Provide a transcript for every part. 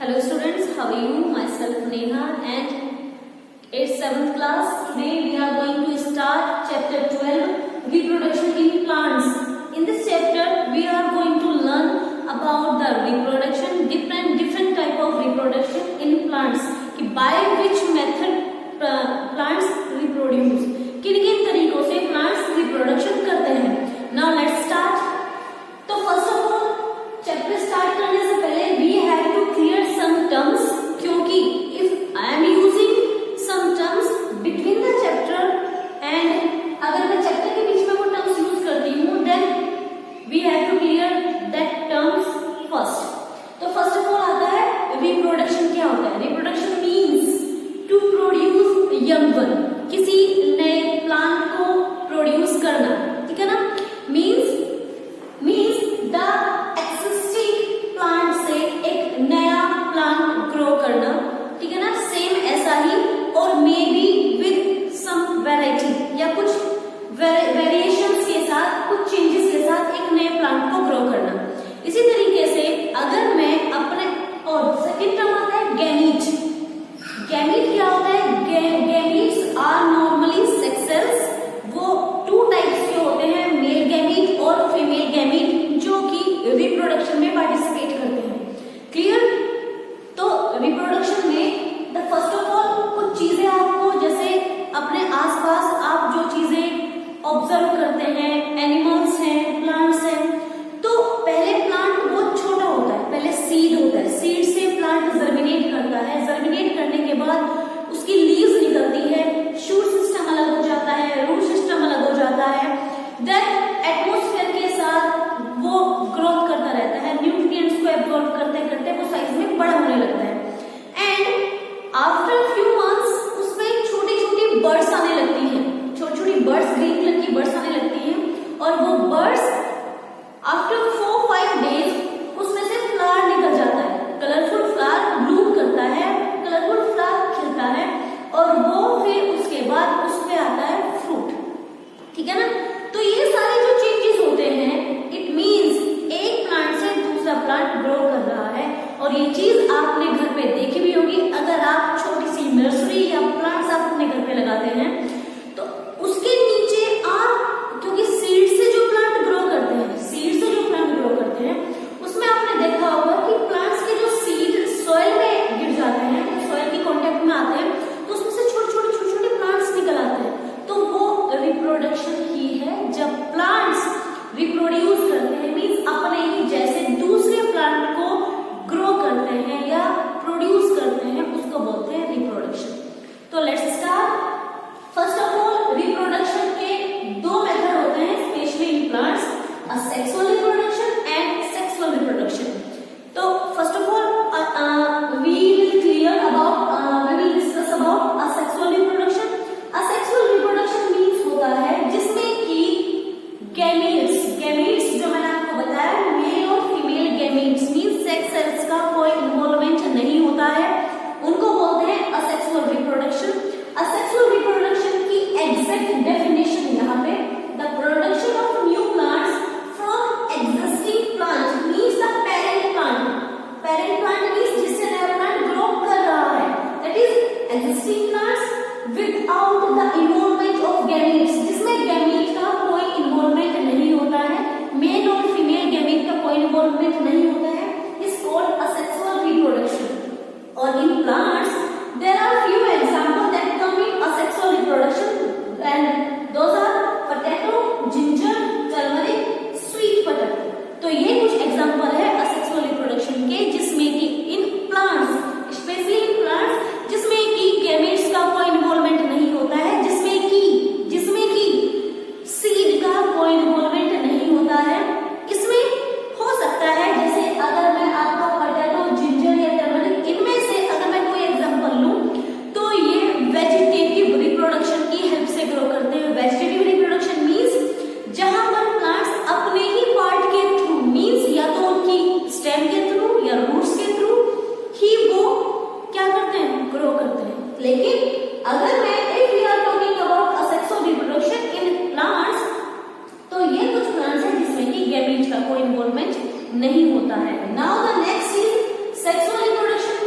Hello students, how are you? Myself Neha and it's 7th class. Today we are going to start chapter 12, reproduction in plants. In this chapter we are going to learn about the reproduction, different type of reproduction in plants. कि by which method plants reproduce. किन-किन तरीकों से plants reproduction करते हैं. Now let's start. तो first of all chapter start करने से पहले we have to clear some terms, क्योंकि if I am using some terms between the chapter and अगर मैं चैप्टर के बीच में वो टर्म्स यूज करती हूँ then we have to clear that terms first. तो फर्स्ट ऑफ ऑल आता है रिप्रोडक्शन. क्या होता है reproduction? Means to produce young one, किसी नए प्लांट को प्रोड्यूस करना. ठीक है ना. मीन्स द प्लांट से एक नया प्लांट ग्रो करना. ठीक है ना. सेम ऐसा ही और may be with some variety या कुछ वेरिएशंस के साथ, कुछ चेंजेस के साथ एक नए प्लांट को ग्रो करना. इसी तरीके से अगर मैं अपने और सेकंड टर्म आता है गैमीट. गैमीट क्या होता है? Gametes are normally sex cells. वो टू टाइप्स के होते हैं, मेल गैमीट और फीमेल गैमीट, जो कि रिप्रोडक्शन में पार्टिसिपेट करते हैं. क्लियर. तो रिप्रोडक्शन में द फर्स्ट ऑफ ऑल कुछ चीजें आपको, जैसे अपने आसपास आप जो चीजें ऑब्जर्व करते हैं, एनिमल्स हैं, प्लांट्स हैं, तो पहले प्लांट बहुत छोटा होता है, पहले सीड होता है. सीड से प्लांट जर्मिनेट करता है. जर्मिनेट करने के बाद उसकी लीव्स निकलती है, शूट सिस्टम अलग हो जाता है, रूट सिस्टम अलग हो जाता है. देन एटमॉस्फेयर के साथ वो ग्रोथ करता रहता है, न्यूट्रिएंट्स को एब्जॉर्ब करते करते वो साइज में बड़ा होने लगता है. एंड आफ्टर फ्यू मंथ्स उसमें छोटी छोटी बर्ड्स आने लगती हैं. छोटी छोटी बर्ड्स, ग्रीन कलर की बर्ड्स आने लगती हैं और वो बर्ड्स आफ्टर 4-5 डेज उसमें से फ्लावर निकल जाता है. कलरफुल फ्लावर ब्लूम करता है, कलरफुल फ्लावर खिलता है और वो फिर उसके बाद उसमें आता है फ्रूट. ठीक है ना. तो ये सारे जो चेंजेस होते हैं, इट मीन्स एक प्लांट से दूसरा प्लांट ग्रो कर रहा है. और ये चीज आपने घर पे देखी भी होगी. अगर आप छोटी सी नर्सरी या प्लांट्स आप अपने घर पे लगाते हैं तो उसके नीचे आप, क्योंकि सीड से जो प्लांट ग्रो करते हैं, सीड से जो प्लांट ग्रो करते हैं, उसमें आपने देखा होगा कि प्लांट्स के जो सीड सॉइल में गिर जाते हैं, सॉइल की कॉन्टेक्ट में आते हैं, तो उसमें से छोटे छोटे प्लांट्स निकल आते हैं. तो वो रिप्रोडक्शन ही है. जब प्लांट्स रिप्रोड्यूस करते हैं, मीन्स अपने ही जैसे दूसरे प्लांट को ग्रो करते हैं या प्रोड्यूस करते हैं, उसको बोलते हैं रिप्रोडक्शन. तो let's start. First of all reproduction के दो मेथड होते हैं specially in plants, asexual reproduction and sexual reproduction. तो first of all we will discuss about asexual reproduction. Asexual reproduction means होता है जिसमें कि गैमीट्स जो मैंने आपको बताया, मेल और female gametes means sex cells का कोई इन्वॉल्वमेंट नहीं होता है, उनको बोलते हैं असेक्सुअल रिप्रोडक्शन. असेक्सुअल रिप्रोडक्शन की एग्जैक्ट डेफिनेशन यहाँ पे, the production of new plants from existing plant means the parent plant. Parent plant means जिससे नया प्लांट ग्रो कर रहा है, that is existing plants without the involvement of gametes, जिसमें gamete का कोई इन्वॉल्वमेंट नहीं होता है, मेल और फीमेल गैमीट का कोई इन्वॉल्वमेंट नहीं होता है, इज कॉल्ड असेक्सुअल रिप्रोडक्शन. और in plants there are few example that come in asexual reproduction and those are potato, ginger, turmeric, sweet potato. तो ये कुछ एग्जांपल है असेक्सुअल रिप्रोडक्शन के, जिसमें कि in plants, specially in plants जिसमें कि गैमेट्स का कोई इन्वॉल्वमेंट नहीं होता है, जिसमें कि सीड का कोई इन्वॉल्वमेंट नहीं होता है. इसमें हो सकता है, जैसे अगर मैं आपको पोटैटो, जिंजर या टर्मरिक, इनमें से अगर मैं कोई एग्जांपल लूं तो ये वेजिटेटिव रिप्रोडक्शन की हेल्प से ग्रो करते हैं. वेजिटेटिव रिप्रोडक्शन मीन्स जहां पर प्लांट्स अपने ही पार्ट के थ्रू, मीन्स या तो उनकी स्टेम के थ्रू या रूट्स के थ्रू ही वो क्या करते हैं, ग्रो करते हैं. लेकिन अगर मैं if we are talking about asexual reproduction in plants, तो ये कुछ प्लांट्स हैं जिसमें कि गैमीट का कोई इन्वॉल्वमेंट नहीं होता है. Now the next is sexual reproduction.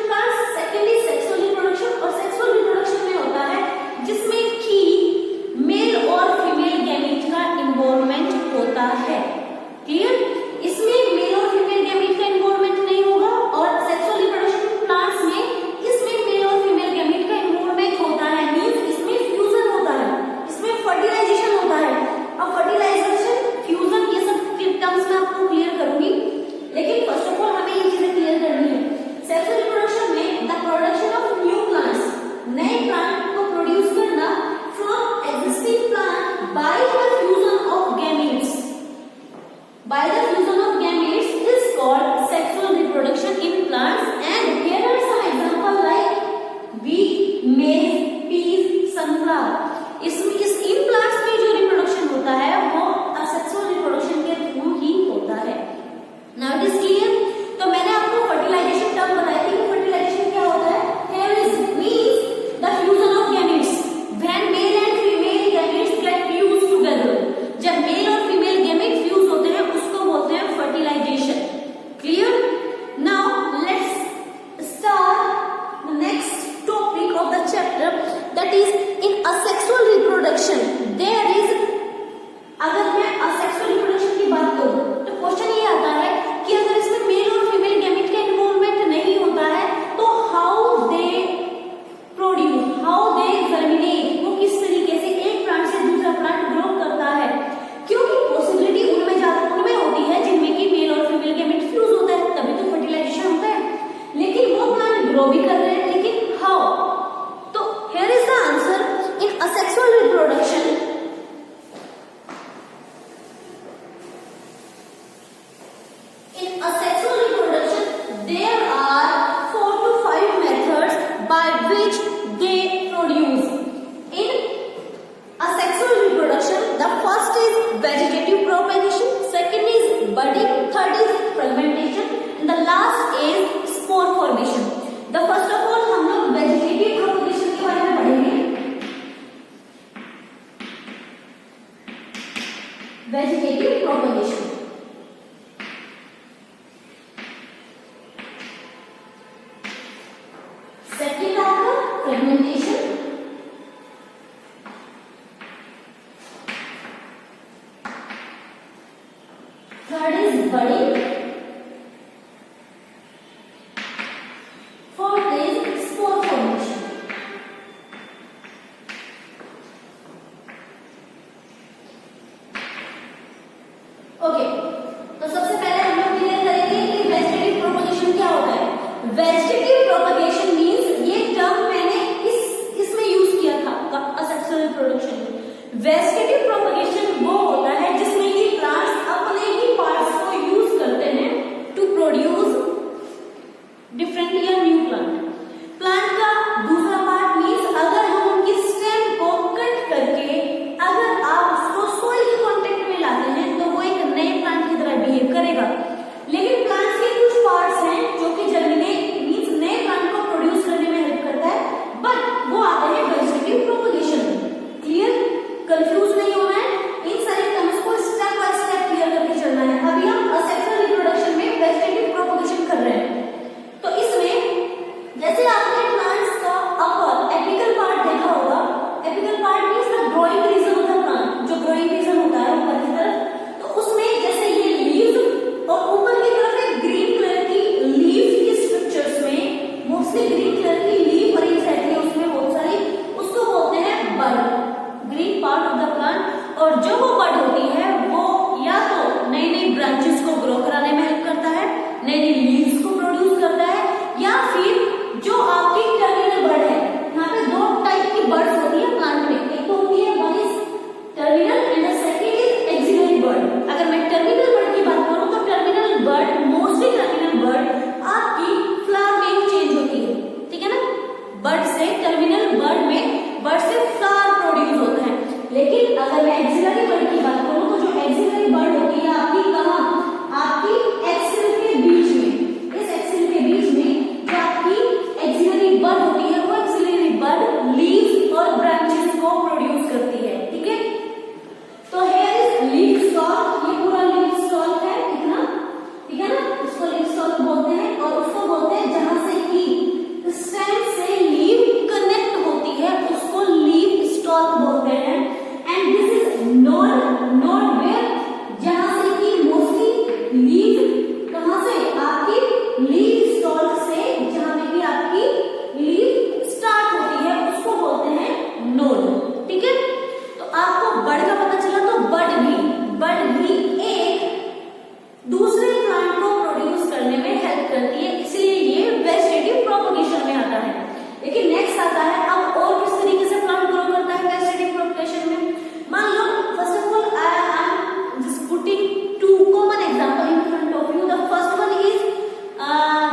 Vegetative propagation. Second आपका fragmentation, third is budding, fourth is spore formation. Okay, तो सबसे पहले हम लोग क्लियर करेंगे कि वेजिटेटिव प्रोपगेशन क्या होता है। वेजिटेटिव प्रोपगेशन मींस, ये टर्म मैंने इसमें यूज किया था असेक्सुअल रिप्रोडक्शन में। वेजिटेटिव प्रोपगेशन वो होता है जिसमें कि प्लांट्स अपने ही पार्ट्स को यूज करते हैं टू प्रोड्यूस डिफरेंट या न्यू प्लांट। प्लांट का दूसरा पार्ट मींस, अगर हम उनकी स्टेम को कट करके अगर आप उसको सोइल के कांटेक्ट में लाते हैं तो वो एक नए प्लांट की तरह बिहेव करेगा। लेकिन प्लांट्स के कुछ पार्ट्स हैं जो कि जर्मिनेट मींस नए प्लांट को प्रोड्यूस करने में हेल्प करता है, बट वो आते हैं वेजिटेटिव प्रोपगेशन में। क्लियर? कंफ्यूज नहीं होना है, इन सारे टर्म्स को स्टेप बाय स्टेप क्लियर करके चलना है। अभी हम असेक्सुअल रिप्रोडक्शन में वेजिटेटिव प्रोपगेशन कर रहे हैं। तो इसमें जैसे आपने प्लांट्स का अपर एपिकल पार्ट देखा होगा, apical part means the growing region of the plant, जो ग्रोइंग रीजन होता है ऊपर की तरफ, तो उसमें जैसे ये लीव्स और ऊपर की तरफ एक ग्रीन कलर की लीव्स की स्ट्रक्चर्स में मोस्टली ग्रीन कलर की लीफ अरेंज रहती है उसमें बहुत सारी, उसको बोलते हैं bud, green part of the plant. और जो वो बड होती है वो या तो नई नई ब्रांचेस को ग्रो कराने में हेल्प करता है, नई नई लीव्स को प्रोड्यूस करता है, या फिर जो आपकी टर्मिनल बर्ड है, यहाँ पे दो टाइप की बर्ड्स होती है प्लांट में, एक तो होती है one is terminal and the second is axillary bud. अगर मैं टर्मिनल बर्ड की बात करूं तो terminal bud, mostly terminal bud आपकी फ्लावर में ही चेंज होती है, ठीक है ना। बर्ड से टर्मिनल बर्ड में बर्ड से फ्लावर प्रोड्यूस होता है। लेकिन अगर मैं एक्सिलरी बर्ड की बात करूं तो जो एक्सिलरी बर्ड होती है आपकी कहां, आपकी एक्सिल के बीच में, इस एक्सिल के बीच में जो आपकी एक्सिलरी बर्ड होती है वो एक्सिलरी बर्ड लीव्स और ब्रांचेस को प्रोड्यूस करती है, ठीक है। तो हेयर इज लीफ स्टॉक, ये पूरा लीफ स्टॉक है इतना, ठीक है ना, इसको लीफ स्टॉक बोलते हैं। और उसको बोलते हैं जहां से कि स्टेम से लीफ कनेक्ट होती है उसको लीफ स्टॉक बोलते हैं। And this is node where, जहां से कि मोस्टली लीफ कहां से, आपकी लीफ स्टॉक से जहां पे भी आपकी लीफ स्टार्ट होती है उसको बोलते हैं नोड, ठीक है। तो आपको बर्ड का पता चला, तो बर्ड भी एक दूसरे प्लांट को प्रोड्यूस करने में हेल्प करती है, इसलिए ये वेजिटेटिव प्रोपगेशन में आता है। लेकिन नेक्स्ट आता है अब और किस तरीके से प्लांट ग्रो करता है वेजिटेटिव प्रोपगेशन में। मान लो first of all I am just putting two common example in front of you. The first one is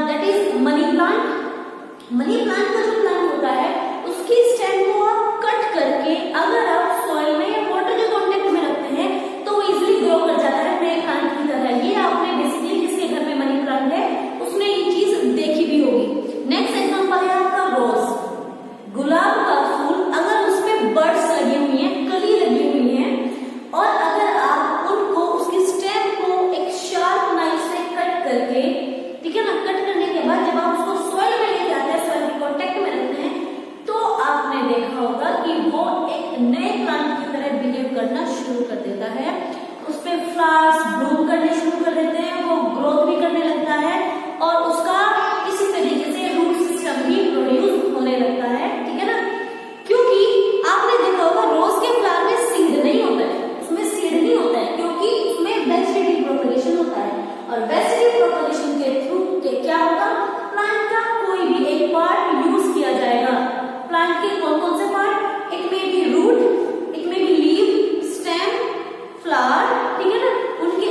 that is money plant. Money plant का जो प्लांट होता है उसकी स्टेम को आप कट करके अगर आप सॉइल में या वाटर के कांटेक्ट में रखते हैं तो वो इजीली ग्रो कर जाता है नए प्लांट की तरह। ये आपने बेसिकली जिसके घर में मनी प्लांट है उसने ये चीज देखी भी होगी। नेक्स्ट एग्जांपल है आपका रोज, गुलाब का फूल। अगर उसमें बर्ड्स लगी हुई हैं, कली लगी हुई है, और अगर आप उनको उसकी स्टेम को एक शार्प नाइफ से कट करके, ठीक है ना, कट करने के बाद जब आप उसको सॉइल में लेके आते हैं, सॉइल के कांटेक्ट में रखते हैं, तो आपने देखा होगा कि वो एक नए प्लांट की तरह बिहेव करना शुरू कर देता है। उसपे फ्लावर्स ब्लूम करने शुरू कर देते हैं, वो ग्रोथ भी करने लगता है और उसका इसी तरीके से रूट सिस्टम भी प्रोड्यूस होने लगता है, ठीक है ना। क्योंकि आपने देखा होगा रोज के फ्लावर में सीड नहीं होता है, उसमें सीड नहीं होता है क्योंकि उसमें वेजिटेटिव प्रोपगेशन होता है। और वेजिटेटिव प्रोपगेशन के थ्रू क्या होगा, प्लांट का कोई भी एक पार्ट यूज किया जाएगा। प्लांट के कौन कौन से पार्ट, इट में बी रूट, इट में बी लीव, स्टेम, फ्लावर, ठीक है ना, उनके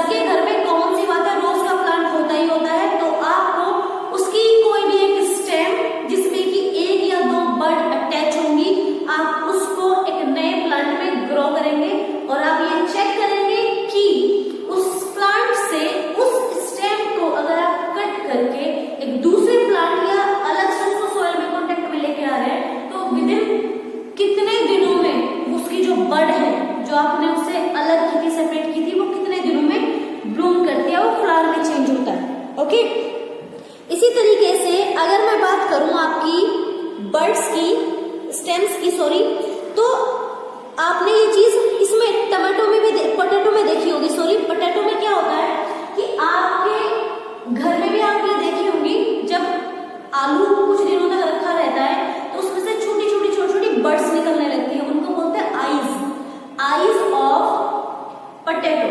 सबके घर में कॉमन सी बात है, रोज का प्लांट होता ही होता है। तो आपको उसकी कोई भी एक स्टेम जिसमें कि एक या दो बड अटैच होंगी, आप उसको एक नए प्लांट में ग्रो करेंगे और आप ये चेक करेंगे कि उस प्लांट से उस स्टेम को अगर आप कट करके एक दूसरे प्लांट या अलग से उसको सॉइल में कांटेक्ट में लेके आ रहे हैं, तो विद इन कितने दिनों में उसकी जो बड है, जो आपने उससे अलग की थी, सेपरेट की थी, वो कितने दिनों में ब्लूम करती है, वो फ्लावर में चेंज होता है। ओके, इसी तरीके से अगर मैं बात करूं आपकी बर्ड्स की, स्टेम्स की, सॉरी, तो आपने ये चीज इसमें टमाटो में भी पोटैटो में देखी होगी, सॉरी पोटैटो में क्या होता है कि आपके घर में भी आप ये देखी होंगी, जब आलू कुछ दिनों तक रखा रहता है तो उसमें से छोटी छोटी बर्ड्स निकलने लगती है, उनको बोलते हैं आईज ऑफ पोटैटो,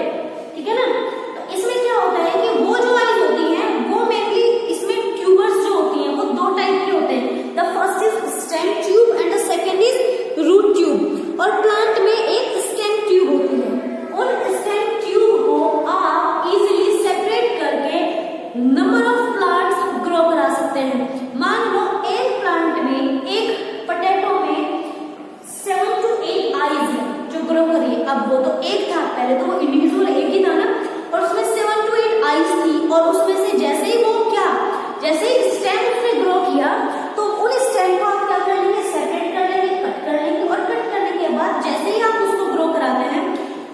ठीक है ना। तो इसमें क्या होता है कि वो जो आईज होती हैं वो मेनली इसमें ट्यूबर्स जो होती हैं वो दो टाइप के होते हैं। The first is stem tube and the second is root tube. और प्लांट में एक स्टेम ट्यूब होती है, उन स्टेम ट्यूब को आप इजीली सेपरेट करके नंबर ऑफ प्लांट्स ग्रो करा सकते हैं। मान लो एक प्लांट में, एक पोटैटो में 7 to 8 आईज है जो ग्रो करिए। अब वो तो एक था, पहले तो वो इंडिविजुअल एक ही था ना, और उसमें 7 to 8 आईज थी, और उसमें से जैसे ही वो जैसे ही स्टेम उसने ग्रो किया तो उन स्टेम को आप क्या कर लेंगे, सेपरेट कर लेंगे, कट कर लेंगे, और कट करने के बाद जैसे ही आप उसको ग्रो कराते हैं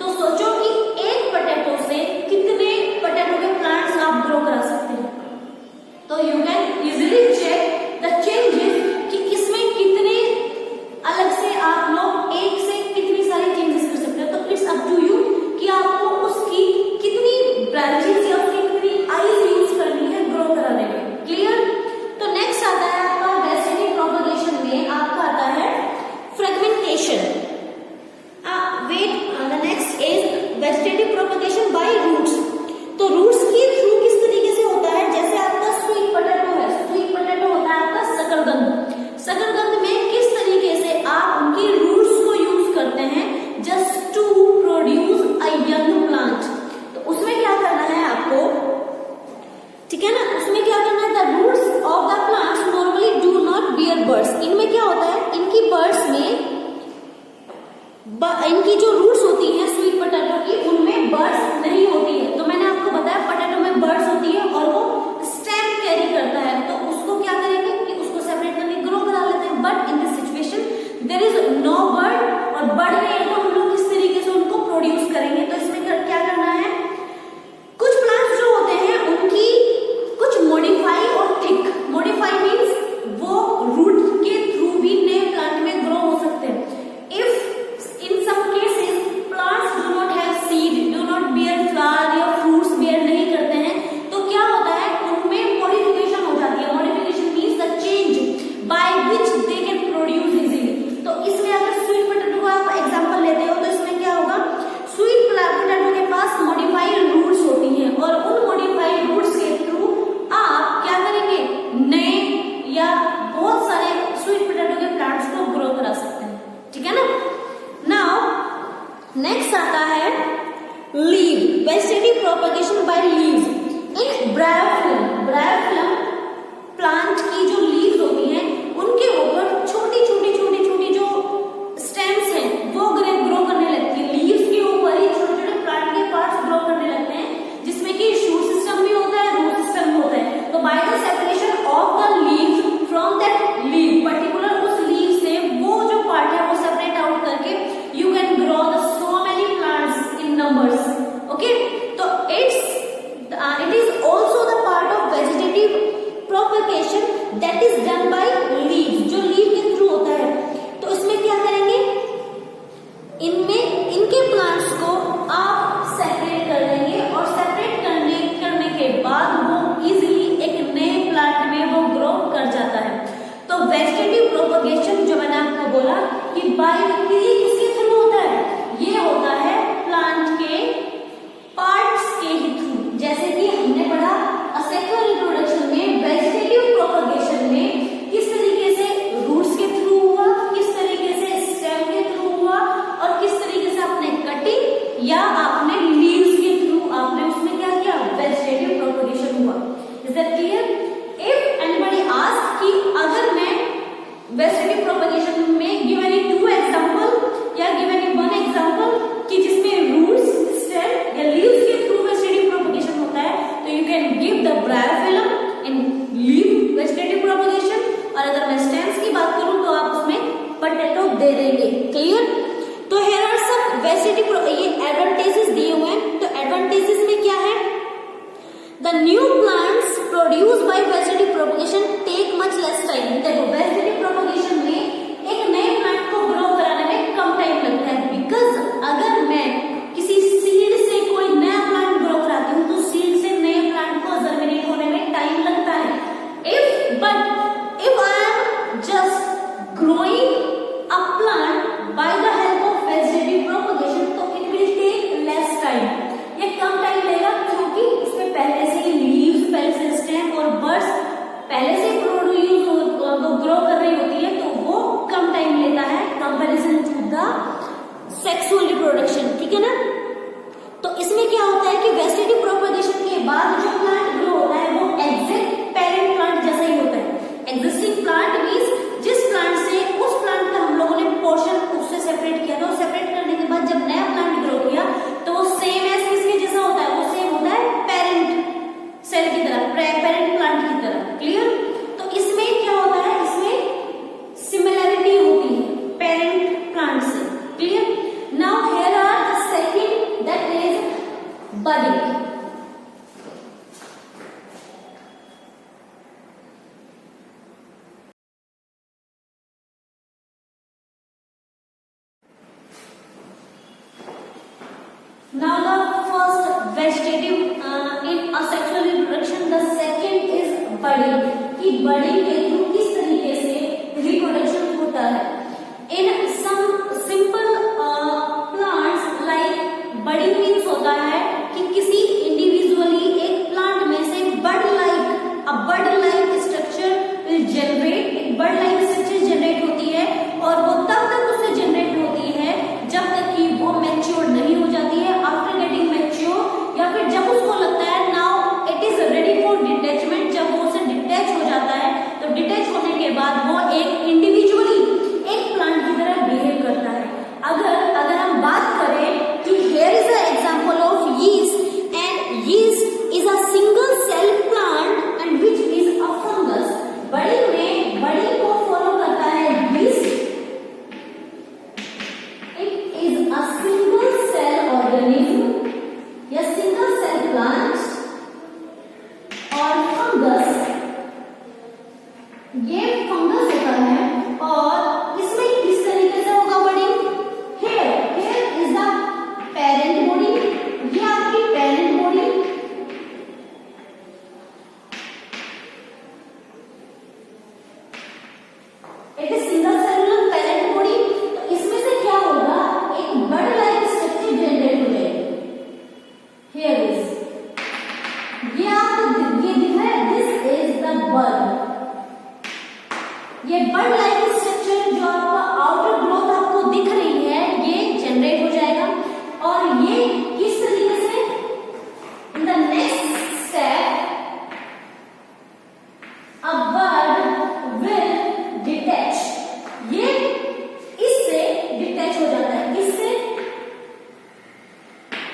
तो सोचो कि एक पोटैटो से कितने पोटैटो के प्लांट्स आप ग्रो करा सकते हैं। तो you can easily check the changes कि इसमें कितने अलग से आप लोग एक से कितनी सारी चेंजेस कर सकते हैं। तो इट्स अप टू यू कि आपको उसकी कितनी ब्रांचेस या उसकी कितनी आईज यूज करनी है ग्रो कराने में। क्लियर? तो नेक्स्ट आता है आपका वेजिटेटिव प्रोपगेशन में आपका आता है fragmentation. The next is vegetative propagation by roots. तो रूट्स के थ्रू किस तरीके से होता है, जैसे आपका स्वीट पोटैटो है, स्वीट पोटैटो होता है आपका शकरकंद। शकरकंद में किस तरीके से आप उनकी रूट्स को यूज करते हैं just to produce a young plant. तो उसमें क्या करना है आपको, ठीक है ना, उसमें क्या करना है, the roots of the plants normally do not bear birds. इनमें क्या होता है, इनकी बर्ड्स में इनकी जो रूट्स होती हैं स्वीट पोटैटो की, उनमें बर्ड्स नहीं होती है। तो मैंने आपको बताया पोटैटो में बर्ड्स होती है और वो स्टेम कैरी करता है, तो उसको क्या करेंगे कि उसको सेपरेट करके ग्रो करा लेते हैं। But in this situation there is no bird, और बर्ड नहीं तो हम लोग किस तरीके से उनको प्रोड्यूस करेंगे। तो इसमें क्या करना है, कुछ प्लांट्स जो होते हैं उनकी कुछ मॉडिफाई और थिक, मॉडिफाई मीन्स वो रूट के थ्रू भी नए प्लांट में ग्रो हो सकते हैं। If in some cases plants do not have seed, do not bear flower या fruits bear नहीं करते हैं, तो क्या होता है उनमें मॉडिफिकेशन हो जाती है। Modification means the change by which they can produce easily. तो इसमें अगर स्वीट पोटैटो का आप एग्जांपल लेते हो तो इसमें क्या होगा, स्वीट पोटैटो के पास मॉडिफाइड रूट्स होती हैं और उन मॉडिफाइड रूट्स के थ्रू आप क्या करेंगे, नए या बहुत सारे स्वीट पोटैटो के प्लांट्स को ग्रो करा सकते हैं, ठीक है ना। नाउ नेक्स्ट आता है leave, vegetative propagation by leaves in bryophyllum plant की जो लीव्स होती हैं उनके ऊपर छोटी छोटी जो स्टेम्स हैं वो ग्रो करने लगती है। लीव्स के ऊपर ही छोटे छोटे प्लांट के पार्ट्स ग्रो करने लगते हैं, जिसमें कि शूट सिस्टम भी होता है, रूट सिस्टम भी होता है। तो by the separation of the leaves from that leave, particular उस लीव से वो जो पार्ट है वो सेपरेट आउट करके you can grow the so many plants in numbers. Okay, so it is also the part of vegetative propagation that is done by leaves, जो leaf के through होता है। तो इसमें क्या करेंगे, इनके प्लांट्स को आप सेपरेट कर लेंगे और सेपरेट करने के बाद वो इजीली एक नए प्लांट में वो ग्रो कर जाता है। तो वेजिटेटिव प्रोपगेशन जो मैंने आपको बोला कि बाय किसके थ्रू होता है, ये होता है प्लांट के produce by vegetative propagation take much less time. देखो वेजिटेटिव प्रोपगेशन में एक नए प्लांट को ग्रो कराने में कम टाइम लगता है, बिकॉज अगर मैं किसी सीड से कोई नया प्लांट ग्रो कराती हूँ तो सीड से नए प्लांट को जर्मिनेट होने में टाइम लगता है। If I am just growing a plant by the help of vegetative propagation तो it will take less time, ये कम टाइम लेगा, क्योंकि इसमें पहले से ही लीव्स, पहले से स्टेम और बर्ड्स पहले से प्रोड्यूस वो ग्रो कर रही होती है, तो वो कम टाइम लेता है comparison to the sexual reproduction, ठीक है ना। तो इसमें क्या होता है कि वेजिटेटिव प्रोपगेशन के बाद जो प्लांट ग्रो होता है वो एग्जैक्ट पेरेंट प्लांट जैसा ही होता है। एग्जिस्टिंग प्लांट मींस जिस प्लांट से उस प्लांट का हम लोगों ने पोर्शन उससे सेपरेट किया था, सेपरेट करने के बाद जब नया प्लांट ग्रो किया तो वो सेम एज किसके जैसा होता है, वो सेम होता है पेरेंट सेल की तरह, पेरेंट प्लांट की तरह। क्लियर। तो इसमें क्या होता है, इसमें सिमिलैरिटी होती है पेरेंट प्लांट से। Clear. Now here are the second that is budding. Now the first vegetative in asexual reproduction, the second is budding, कि budding के थ्रू किस तरीके से reproduction होता है। In some simple plants like budding means होता है कि किसी individually एक plant में से bud like structure will generate, एक bud like structure generate होती है और वो तब तक उससे generate होती है जब तक कि वो मैच्योर नहीं हो जाती है। आफ्टर गेटिंग मैच्योर या फिर जब उसको लगता है now it is ready for detachment, जब वो उससे डिटैच हो जाता है तो डिटैच होने के बाद वो एक इंडिविजुअली एक प्लांट की तरह बिहेव करता है। अगर हम बात करें कि here is a example of yeast and yeast is a single cell plant and which is a fungus. Budding को फॉलो करता है yeast, a single cell organism या single cell plant और फंगस, ये फंगस होता है और इसमें किस तरीके से होगा budding. here is the parent body, ये आपकी parent body, it is single cellular parent body। तो इसमें से क्या होगा, एक बड लाइक स्ट्रक्चर जनरेट हो जाएगी। हियर इज, ये आपको ये दिख रहा है, दिस इज द बड। ये बड लाइक स्ट्रक्चर जो आपका आउटर ग्रोथ आपको दिख रही है ये जनरेट हो जाएगा और ये किस तरीके से, in the next step a bud will detach, ये इससे डिटैच हो जाता है, इससे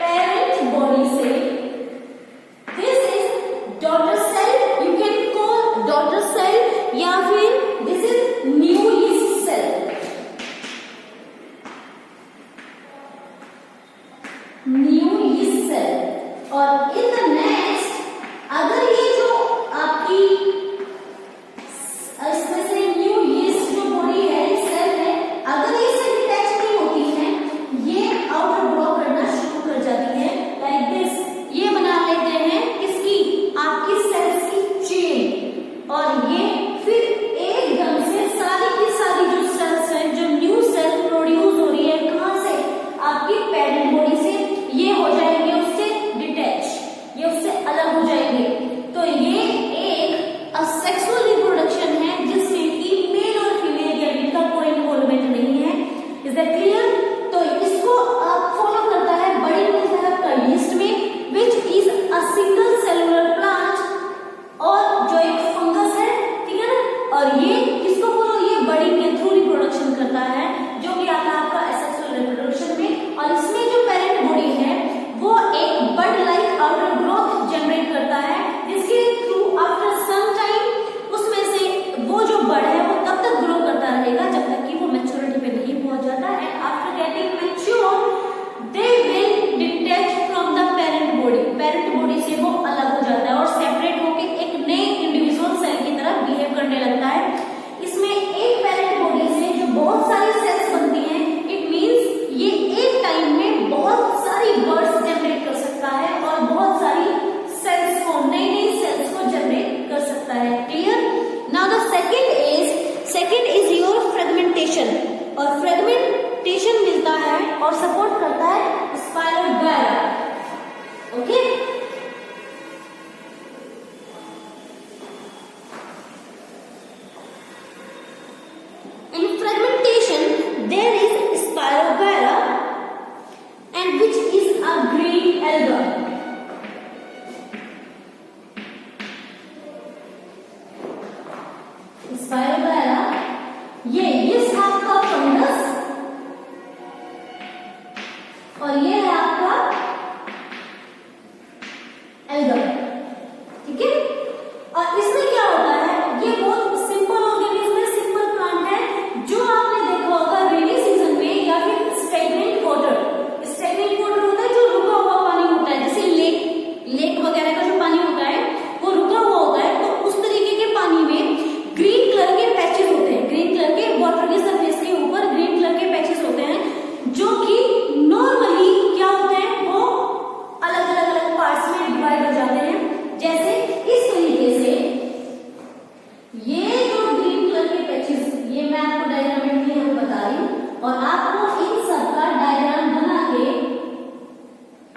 पेरेंट बॉडी से। This is daughter cell, you can call daughter cell या फिर this is new yeast cell, new yeast cell. और इन द नेक्स्ट अगर ये जो आपकी इसमें से न्यू यीस्ट जो बॉडी है, सेल है, अगर इससे डिटैच नहीं होती है ये आउटर ग्रो करना शुरू कर जाती है लाइक दिस। ये बना लेते हैं किसकी, आपकी सेल्स की चेन, और ये फिर एकदम से सारी की सारी जो सेल्स हैं, जो न्यू सेल प्रोड्यूस हो रही है कहां से, आपकी पेरेंट बॉडी से, ये हो जाएंगे उससे डिटैच, ये उससे अलग हो जाएंगे।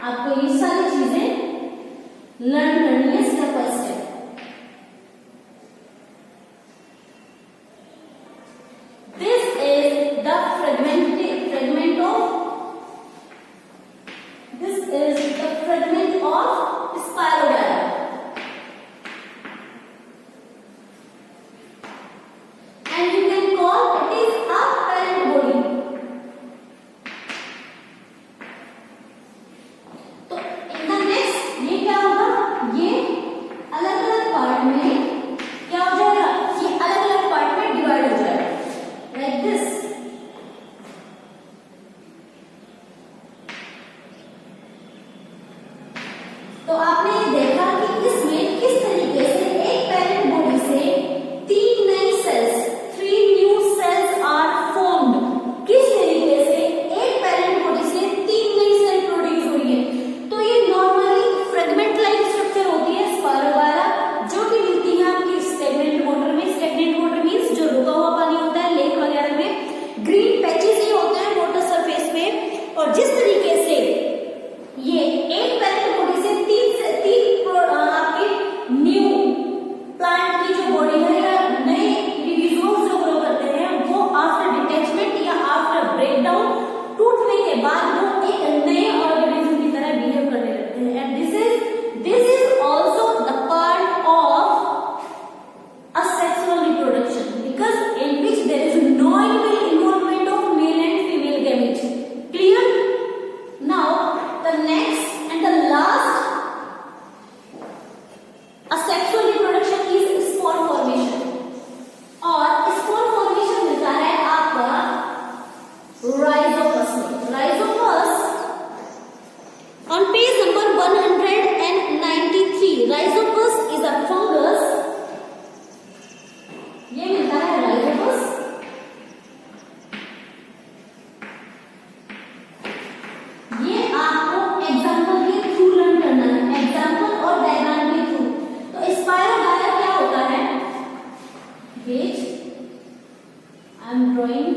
आपको ये सारी चीजें लर्न करनी है step by step. This is the fragment of spirogyra. And you can call it is a parent body. तो in the next ये क्या होगा, ये अलग अलग पार्ट में क्या हो जाएगा, ये अलग अलग पार्ट में डिवाइड हो जाएगा like this। तो आपने ये देखा कि इसमें किस तरीके से एक पेरेंट बॉडी से 3 नई cells, 3 new cells are formed. किस तरीके से एक पेरेंट बॉडी से 3 नई सेल प्रोड्यूस हुई है। तो ये नॉर्मली फ्रेगमेंट लाइक स्ट्रक्चर होती है स्पाइरोगायरा, जो कि मिलती है आपकी स्टेगनेंट वाटर में। स्टेगनेंट वाटर मींस जो रुका हुआ पानी होता है लेक वगैरह में, ग्रीन पैचेस ही होते हैं वाटर सरफेस पे। और जिस तरीके से ये एक पेरेंट बॉडी से तीन आपके न्यू प्लांट की जो बॉडी है या नए इंडिविजुअल्स जो ग्रो करते हैं, वो आफ्टर डिटैचमेंट या आफ्टर ब्रेकडाउन, टूटने के बाद वो एक नए ऑर्गेनिज्म की तरह बिहेव करने लगते हैं। And this is also the part of a sexual reproduction because in which there is no involvement of male and female gamete. Clear? Now the next and the last asexual reproduction is spore formation। और spore formation मिलता है आपका rhizopus में। rhizopus on page number 193 rhizopus is a fungus। ये मिलता है rhizopus। ये आपको एग्जाम्पल के थ्रू लर्न करना है, एग्जाम्पल और डायग्राम के थ्रू। तो स्पाइरोगायरा क्या होता है, wait I am drawing.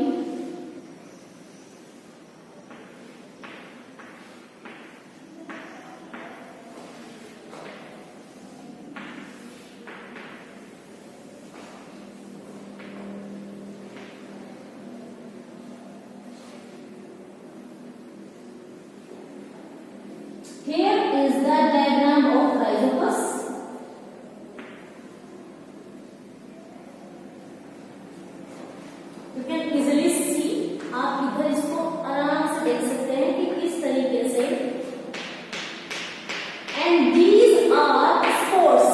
Here is the diagram of rhizopus। You can easily see, आप इधर इसको आराम से देख सकते हैं कि किस तरीके से। And these are spores।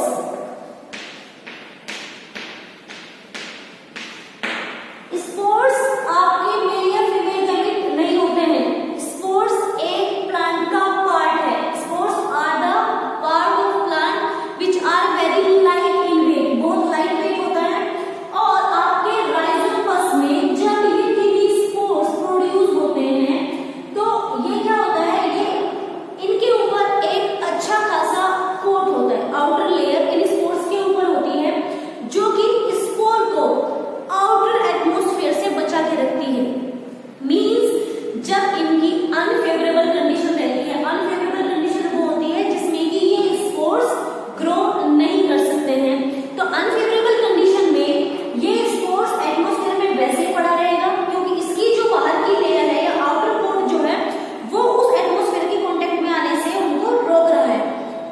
Spores आपके मेल या फीमेल गैमेट नहीं होते हैं। स्पोर्स एक प्लांट का पार्ट है। Spores are the part of plant which are very light in weight, बहुत लाइट वेट होता है। और आपके राइजोपस में जब ये टीवी स्पोर्स प्रोड्यूस होते हैं तो ये क्या होता है, ये इनके ऊपर एक अच्छा खासा कोट होता है, आउटर लेयर इन स्पोर्स के ऊपर होती है, जो कि स्पोर को आउटर एटमॉस्फेयर से बचा के रखती है। मींस जब इनकी अनफेवरेबल कंडीशन रहती है, अनफेवरेबल कंडीशन वो होती है जिसमें कि ये स्पोर्स ग्रो नहीं कर सकते हैं। तो अनफेवरेबल कंडीशन में ये स्पोर्स एटमॉस्फेयर में वैसे ही पड़ा रहेगा, क्योंकि इसकी जो बाहर की लेयर है या आउटर कोट जो है वो उस एटमॉस्फेयर के कांटेक्ट में आने से उनको रोक रहा है।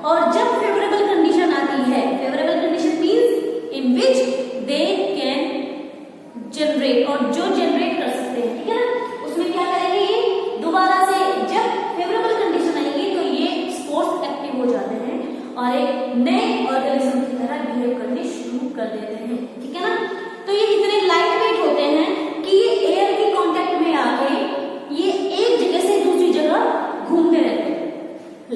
और जब फेवरेबल कंडीशन आती है, favourable condition means in which they can generate, और जो जनरेट कर सकते हैं, ठीक है ना, उसमें क्या करेंगे, ये दोबारा से जब फेवरेबल कंडीशन आएगी तो ये स्पोर्स एक्टिव हो जाते हैं और एक नए ऑर्गेनिज्म की तरह बिहेव करने शुरू कर देते हैं, ठीक है ना। तो ये इतने लाइट वेट होते हैं कि ये एयर के कांटेक्ट में आके ये एक जगह से दूसरी जगह घूमते रहते हैं।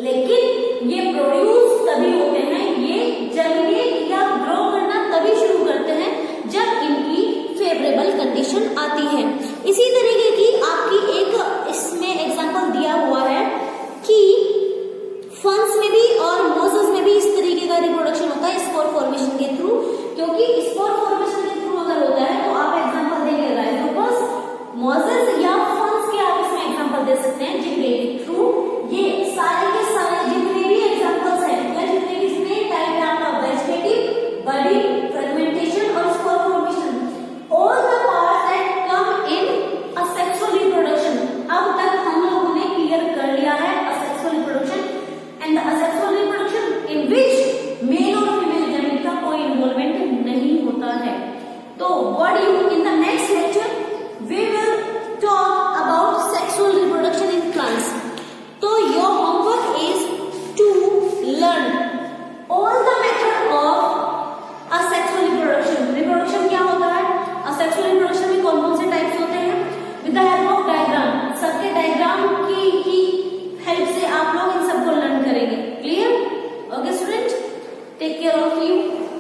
लेकिन ये प्रोड्यूस तभी होते हैं, ये जर्मिनेट या ग्रो करना तभी शुरू करते हैं जब इनकी फेवरेबल कंडीशन आती है। इसी तरीके की आपकी एक इसमें एग्जांपल दिया हुआ है कि फंस में भी और मोजेस में भी इस तरीके का रिप्रोडक्शन होता है स्पोर फॉर्मेशन के थ्रू। क्योंकि स्पोर फॉर्मेशन के थ्रू अगर होता है तो आप एग्जांपल देंगे राइजोपस, मोजेस या फंस के आप इसमें एग्जांपल दे सकते हैं, जिनके थ्रू ये सारे के ऑफ यू